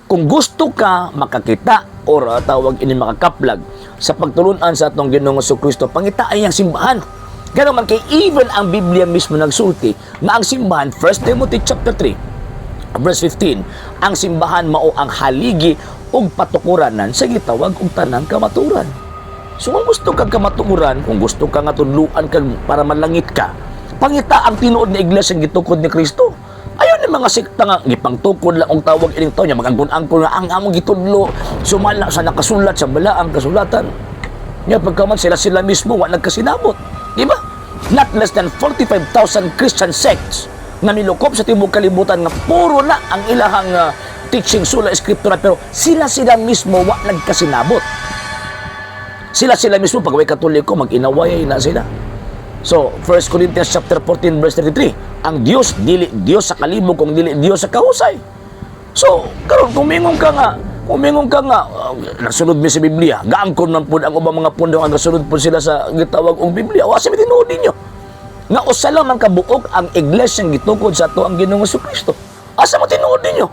kung gusto ka makakita or tawag ini makakaplag sa pagtulunan sa atong Ginoong Jesucristo, pangita ay ang simbahan. Kaya naman kay even ang Biblia mismo nagsulti na ang simbahan, 1 Timothy chapter 3 verse 15, ang simbahan mao ang haligi ug patukuranan sa gitawag og tanang kamaturan. So kung gusto kang kamaturan, kung gusto ka nga tudluan kag para malangit ka, pangita ang tinuod na iglesia gitukod ni Kristo. Ayon ni mga sekta nga gipangtukod lang og tawag ining tawo nya magangkon-angkon nga ang among gitudlo sumala sa nakasulat sa balaang kasulatan. Nya pagkaman sila mismo wa nagkasinabot, di ba? Not less than 45,000 Christian sects nga nilukop sa tibuok kalibutan nga puro na ang ilahang teaching sula eskriptura, pero sila mismo wa nagkasinabot. Sila mismo pag way Katoliko mag-inaway na sila. So, 1 Corinthians chapter 14 verse 33, ang Dios dili Dios sa kalibog kung dili Dios sa kahusay. So, karon kung mingon ka nga nasunod mi sa Biblia, gaangkon man pud ang ubang mga pundo nga gasunod pud sila sa gitawag og Biblia. Wa sa tinuod ninyo. Nga usa lang man kabuok ang iglesia gitukod sa ato ang Ginoong Jesucristo. Asa mo tinuod ninyo?